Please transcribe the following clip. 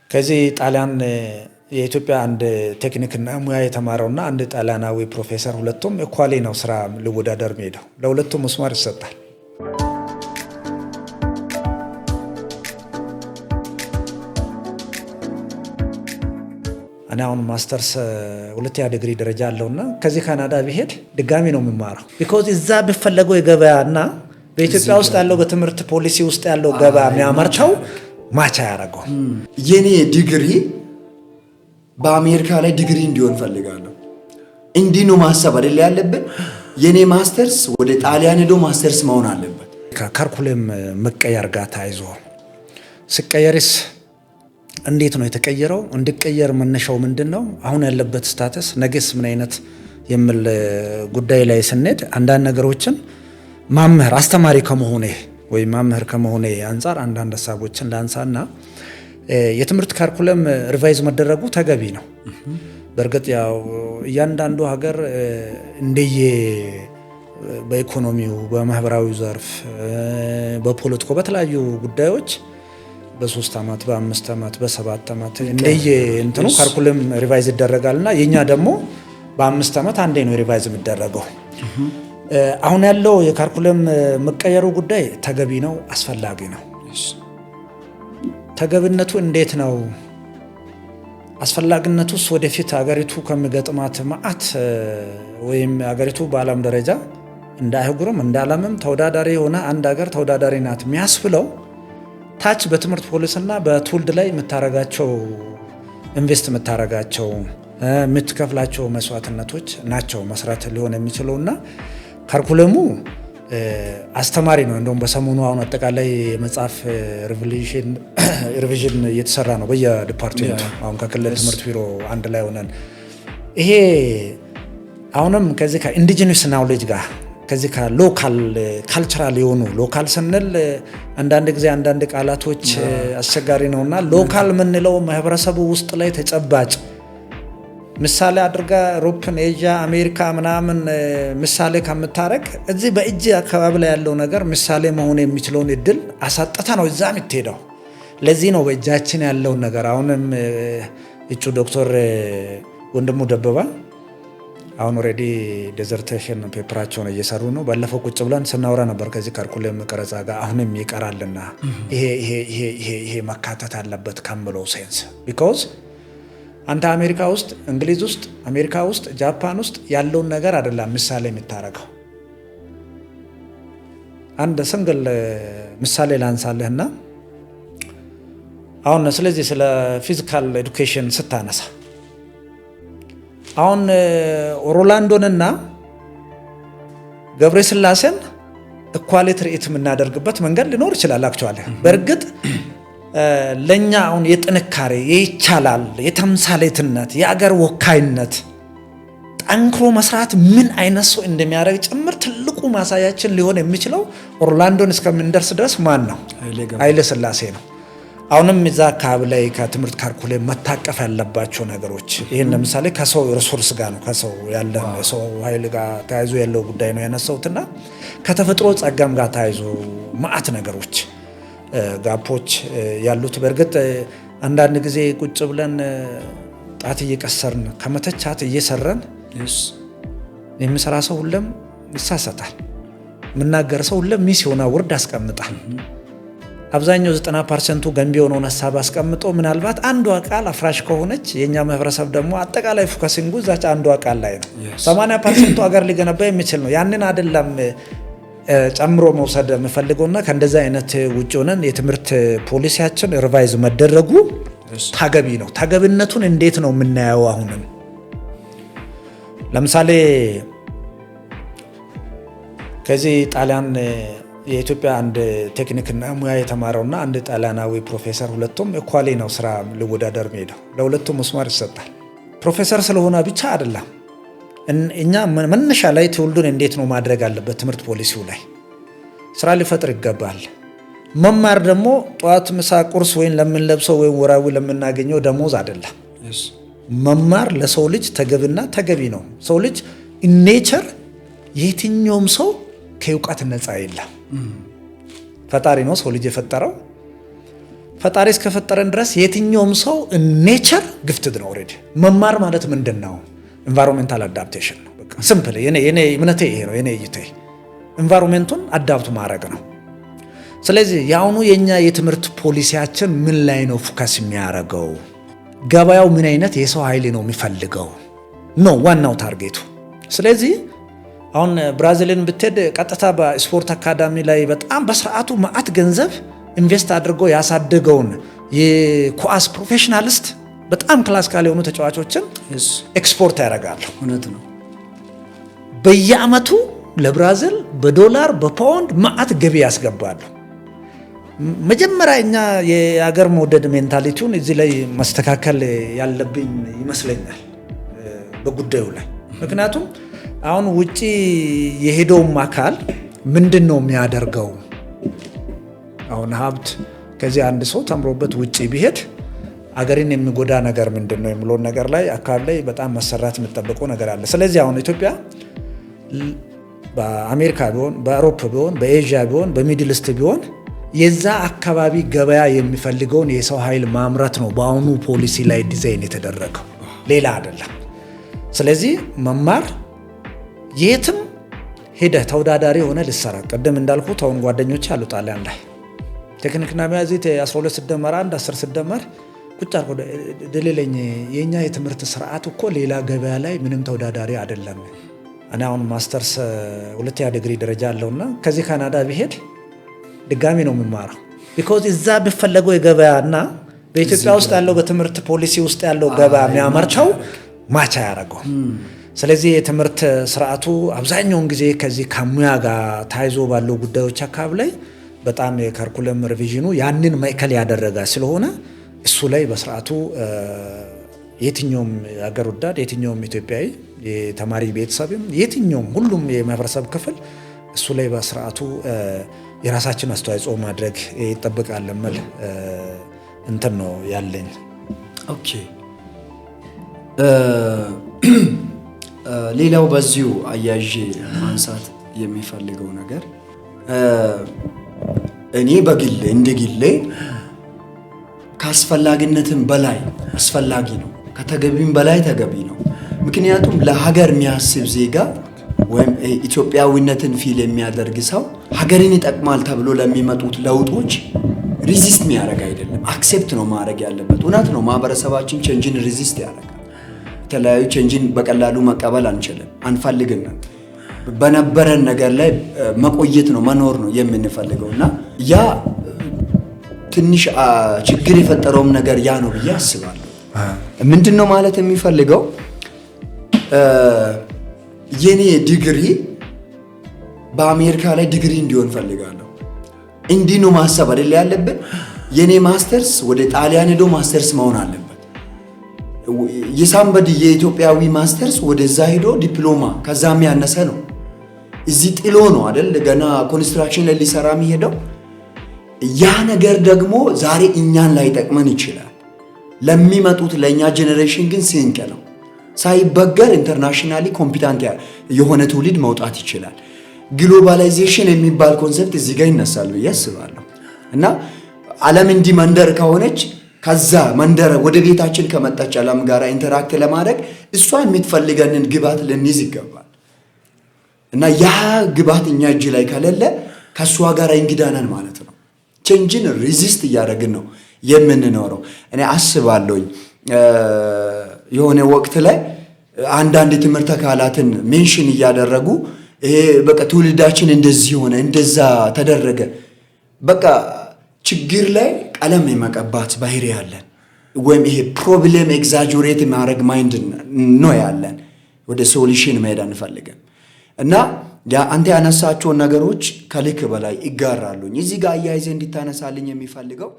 ከዚህ ጣሊያን የኢትዮጵያ አንድ ቴክኒክና ሙያ የተማረውና አንድ ጣሊያናዊ ፕሮፌሰር ሁለቱም እኳሌ ነው ስራ ልወዳደር ሄደው ለሁለቱም መስማር ይሰጣል። እኔ አሁን ማስተርስ ሁለተኛ ዲግሪ ደረጃ አለውና ከዚህ ካናዳ ቢሄድ ድጋሚ ነው የምማረው። ቢኮዝ እዛ በፈለገው የገበያና በኢትዮጵያ ውስጥ ያለው በትምህርት ፖሊሲ ውስጥ ያለው ገበያ የሚያመርተው ማቻ ያደረገው። የኔ ዲግሪ በአሜሪካ ላይ ዲግሪ እንዲሆን ፈልጋለሁ። እንዲህ ነው ማሰብ አይደል ያለብን። የኔ ማስተርስ ወደ ጣሊያን ሄዶ ማስተርስ መሆን አለበት። ከካርኩለም መቀየር ጋር ታይዞ ሲቀየርስ እንዴት ነው የተቀየረው? እንዲቀየር መነሻው ምንድነው? አሁን ያለበት ስታተስ ነገስ ምን አይነት የሚል ጉዳይ ላይ ስንሄድ አንዳንድ ነገሮችን ማምህር አስተማሪ ከመሆኔ ወይ ማምህር ከመሆኔ አንፃር አንዳንድ ሀሳቦችን ላንሳና የትምህርት ካርኩለም ሪቫይዝ መደረጉ ተገቢ ነው። በእርግጥ ያው እያንዳንዱ ሀገር እንደየ በኢኮኖሚው፣ በማህበራዊ ዘርፍ፣ በፖለቲካው በተለያዩ ጉዳዮች በ3 አመት፣ በ5 አመት፣ በ7 አመት እንደየ እንትኑ ካርኩለም ሪቫይዝ ይደረጋልና የኛ ደግሞ በ5 አመት አንዴ ነው ሪቫይዝ የሚደረገው። አሁን ያለው የካርኩለም መቀየሩ ጉዳይ ተገቢ ነው፣ አስፈላጊ ነው። ተገቢነቱ እንዴት ነው? አስፈላጊነቱስ ወደፊት ሀገሪቱ ከሚገጥማት መዓት ወይም ሀገሪቱ በዓለም ደረጃ እንደ አህጉርም እንደ ዓለምም ተወዳዳሪ የሆነ አንድ ሀገር ተወዳዳሪ ናት የሚያስብለው ታች በትምህርት ፖሊሲና በትውልድ ላይ የምታረጋቸው ኢንቨስት የምታረጋቸው የምትከፍላቸው መስዋዕትነቶች ናቸው መስራት ሊሆን የሚችለውና ካርኩለሙ አስተማሪ ነው። እንደውም በሰሞኑ አሁን አጠቃላይ የመጽሐፍ ሪቪዥን እየተሰራ ነው በየዲፓርትመንቱ አሁን ከክልል ትምህርት ቢሮ አንድ ላይ ሆነን ይሄ አሁንም ከዚህ ከኢንዲጂነስ ናውሌጅ ጋር ከዚህ ከሎካል ካልቸራል የሆኑ ሎካል ስንል አንዳንድ ጊዜ አንዳንድ ቃላቶች አስቸጋሪ ነውና ሎካል ምንለው ማህበረሰቡ ውስጥ ላይ ተጨባጭ ምሳሌ አድርጋ ዩሮፕን፣ ኤዥያ፣ አሜሪካ ምናምን ምሳሌ ከምታረግ እዚህ በእጅ አካባቢ ላይ ያለው ነገር ምሳሌ መሆን የሚችለውን እድል አሳጠታ ነው እዛ የምትሄደው። ለዚህ ነው በእጃችን ያለውን ነገር አሁንም እጩ ዶክተር ወንድሙ ደበባ አሁን ኦሬዲ ዲዘርቴሽን ፔፐራቸውን እየሰሩ ነው። ባለፈው ቁጭ ብለን ስናወራ ነበር ከዚህ ካርኩለም ቀረጻ ጋር አሁንም ይቀራልና ይሄ መካተት አለበት ከምለው ሴንስ ቢኮዝ አንተ አሜሪካ ውስጥ፣ እንግሊዝ ውስጥ፣ አሜሪካ ውስጥ፣ ጃፓን ውስጥ ያለውን ነገር አይደለም ምሳሌ የምታረገው። አንድ ሲንግል ምሳሌ ላንሳለህና አሁን ስለዚህ ስለ ፊዚካል ኤዱኬሽን ስታነሳ አሁን ኦርላንዶንና ገብረ ስላሴን ኢኳሊ ትርኢት የምናደርግበት መንገድ ሊኖር ይችላል። አክቹአሊ በእርግጥ ለኛ አሁን የጥንካሬ ይቻላል የተምሳሌትነት የአገር ወካይነት ጠንክሮ መስራት ምን አይነት ሰው እንደሚያደርግ ጭምር ትልቁ ማሳያችን ሊሆን የሚችለው ኦርላንዶን እስከምንደርስ ድረስ ማን ነው? ኃይለ ስላሴ ነው። አሁንም እዛ አካባቢ ላይ ከትምህርት ካርኩለም መታቀፍ ያለባቸው ነገሮች ይሄን ለምሳሌ ከሰው ሪሶርስ ጋር ነው ከሰው ያለ ሰው ኃይል ጋር ተያይዞ ያለው ጉዳይ ነው ያነሳውትና ከተፈጥሮ ጸጋም ጋር ተያይዞ ማአት ነገሮች ጋፖች ያሉት በእርግጥ አንዳንድ ጊዜ ቁጭ ብለን ጣት እየቀሰርን ከመተቻት እየሰራን የሚሰራ ሰው ሁሉም ይሳሳታል። ምናገር ሰው ሁሉም ሚስ የሆነ ወርድ አስቀምጣል። አብዛኛው 90% ገንቢ የሆነውን ሐሳብ አስቀምጦ ምናልባት አንዷ ቃል አፍራሽ ከሆነች የኛ ማህበረሰብ ደግሞ አጠቃላይ ፎከሲንጉ እዛች አንዷ ቃል ላይ ነው። 80% ሀገር ሊገነባ የሚችል ነው። ያንን አይደለም ጨምሮ መውሰድ የምፈልገውና ከእንደዛ አይነት ውጭ ሆነን የትምህርት ፖሊሲያችን ሪቫይዝ መደረጉ ተገቢ ነው። ተገቢነቱን እንዴት ነው የምናየው? አሁንም ለምሳሌ ከዚህ ጣሊያን የኢትዮጵያ አንድ ቴክኒክና ሙያ የተማረውና አንድ ጣሊያናዊ ፕሮፌሰር ሁለቱም እኳሌ ነው ስራ ልወዳደር ሄደው ለሁለቱም መስማር ይሰጣል። ፕሮፌሰር ስለሆነ ብቻ አይደለም። እኛ መነሻ ላይ ትውልዱን እንዴት ነው ማድረግ አለበት? ትምህርት ፖሊሲው ላይ ስራ ሊፈጥር ይገባል። መማር ደግሞ ጧት፣ ምሳ፣ ቁርስ ወይን ለምንለብሰው ወይም ወራዊ ለምናገኘው ደሞዝ አይደለም። መማር ለሰው ልጅ ተገቢና ተገቢ ነው። ሰው ልጅ ኔቸር የትኛውም ሰው ከእውቀት ነፃ የለም። ፈጣሪ ነው ሰው ልጅ የፈጠረው። ፈጣሪ እስከፈጠረን ድረስ የትኛውም ሰው ኔቸር ግፍትድ ነው። ኦልሬዲ መማር ማለት ምንድነው? ኢንቫይሮንሜንታል አዳፕቴሽን ነው። በቃ ሲምፕል የኔ እምነቴ ይሄ ነው። የኔ እይታ ኢንቫይሮንሜንቱን አዳፕት ማድረግ ነው። ስለዚህ የአሁኑ የኛ የትምህርት ፖሊሲያችን ምን ላይ ነው ፎከስ የሚያደርገው? ገበያው ምን አይነት የሰው ኃይል ነው የሚፈልገው ነው ዋናው ታርጌቱ። ስለዚህ አሁን ብራዚልን ብትሄድ ቀጥታ በስፖርት አካዳሚ ላይ በጣም በስርዓቱ ማአት ገንዘብ ኢንቨስት አድርጎ ያሳደገውን የኳስ ፕሮፌሽናሊስት በጣም ክላሲካል የሆኑ ተጫዋቾችን ኤክስፖርት ያደርጋሉ። እውነት ነው። በየአመቱ ለብራዚል በዶላር በፓውንድ ማአት ገቢ ያስገባሉ። መጀመሪያ እኛ የሀገር መውደድ ሜንታሊቲውን እዚህ ላይ ማስተካከል ያለብኝ ይመስለኛል በጉዳዩ ላይ። ምክንያቱም አሁን ውጪ የሄደውም አካል ምንድን ነው የሚያደርገው? አሁን ሀብት ከዚህ አንድ ሰው ተምሮበት ውጪ ቢሄድ አገርን የሚጎዳ ነገር ምንድን ነው የሚለውን ነገር ላይ አካባቢ ላይ በጣም መሰራት የሚጠበቀው ነገር አለ። ስለዚህ አሁን ኢትዮጵያ በአሜሪካ ቢሆን በአውሮፓ ቢሆን በኤዥያ ቢሆን በሚድል ኢስት ቢሆን የዛ አካባቢ ገበያ የሚፈልገውን የሰው ኃይል ማምረት ነው በአሁኑ ፖሊሲ ላይ ዲዛይን የተደረገው፣ ሌላ አይደለም። ስለዚህ መማር የትም ሄደህ ተወዳዳሪ ሆነ ልሰራ። ቀደም እንዳልኩት አሁን ጓደኞች አሉ ጣሊያን ላይ ቴክኒክና ሚያዚት 12 ሲደመር 1 10 ሲደመር ቁጭ አርጎ ደለለኝ የኛ የትምህርት ስርዓት እኮ ሌላ ገበያ ላይ ምንም ተወዳዳሪ አይደለም። እኔ አሁን ማስተርስ 2ኛ ዲግሪ ደረጃ አለውና ከዚህ ካናዳ ቢሄድ ድጋሚ ነው የምማረው። ቢኮዝ እዛ ቢፈለገው የገበያና በኢትዮጵያ ውስጥ ያለው በትምህርት ፖሊሲ ውስጥ ያለው ገበያ የሚያመርተው ማቻ ያደርገው። ስለዚህ የትምህርት ስርዓቱ አብዛኛውን ጊዜ ከዚህ ከሙያ ጋር ታይዞ ባለው ጉዳዮች አካባቢ ላይ በጣም የካሪኩለም ሪቪዥኑ ያንን ማዕከል ያደረገ ስለሆነ እሱ ላይ በስርዓቱ የትኛውም ሀገር ወዳድ የትኛውም ኢትዮጵያዊ የተማሪ ቤተሰብም የትኛውም ሁሉም የማህበረሰብ ክፍል እሱ ላይ በስርዓቱ የራሳችን አስተዋጽኦ ማድረግ ይጠበቃል ማለት እንትን ነው ያለኝ። ኦኬ ሌላው በዚሁ አያዤ ማንሳት የሚፈልገው ነገር እኔ በግሌ እንደግሌ ካስፈላጊነትም በላይ አስፈላጊ ነው፣ ከተገቢም በላይ ተገቢ ነው። ምክንያቱም ለሀገር የሚያስብ ዜጋ ወይም ኢትዮጵያዊነትን ፊል የሚያደርግ ሰው ሀገርን ይጠቅማል ተብሎ ለሚመጡት ለውጦች ሪዚስት የሚያደርግ አይደለም፣ አክሴፕት ነው ማድረግ ያለበት። እውነት ነው ማህበረሰባችን ቼንጅን ሪዚስት ያደርጋል። የተለያዩ ቼንጅን በቀላሉ መቀበል አንችልም፣ አንፈልግም። በነበረን ነገር ላይ መቆየት ነው መኖር ነው የምንፈልገው እና ያ ትንሽ ችግር የፈጠረውም ነገር ያ ነው ብዬ አስባለሁ። ምንድነው ማለት የሚፈልገው የኔ ዲግሪ በአሜሪካ ላይ ዲግሪ እንዲሆን ፈልጋለሁ። እንዲህ ነው ማሰብ አይደል ያለብን። የኔ ማስተርስ ወደ ጣሊያን ሄዶ ማስተርስ መሆን አለበት። የሳምበዲ የኢትዮጵያዊ ማስተርስ ወደዛ ሄዶ ዲፕሎማ ከዛም ያነሰ ነው። እዚህ ጥሎ ነው አይደል ገና ኮንስትራክሽን ላይ ሊሰራ የሚሄደው። ያ ነገር ደግሞ ዛሬ እኛን ላይ ጠቅመን ይችላል፣ ለሚመጡት ለኛ ጄኔሬሽን ግን ሲንቅ ነው። ሳይበገር ኢንተርናሽናሊ ኮምፒታንት የሆነ ትውልድ መውጣት ይችላል። ግሎባላይዜሽን የሚባል ኮንሰፕት እዚህ ጋር ይነሳል ብዬ አስባለሁ እና ዓለም እንዲህ መንደር ከሆነች ከዛ መንደር ወደ ቤታችን ከመጣች ዓለም ጋር ኢንተራክት ለማድረግ እሷ የምትፈልገንን ግባት ልንይዝ ይገባል እና ያ ግባት እኛ እጅ ላይ ከሌለ ከሷ ጋር እንግዳናን ማለት ነው። ቼንጅን ሪዚስት እያደረግን ነው የምንኖረው። እኔ አስባለሁኝ የሆነ ወቅት ላይ አንዳንድ ትምህርት አካላትን ሜንሽን እያደረጉ ይሄ በቃ ትውልዳችን እንደዚህ ሆነ እንደዛ ተደረገ በቃ ችግር ላይ ቀለም የመቀባት ባህሪ ያለን ወይም ይሄ ፕሮብሌም ኤግዛጀሬት ማድረግ ማይንድ ነው ያለን። ወደ ሶሉሽን መሄድ አንፈልግም እና አንተ ያነሳቸውን ነገሮች ከልክ በላይ ይጋራሉኝ። እዚህ ጋር አያይዘ እንድታነሳልኝ የሚፈልገው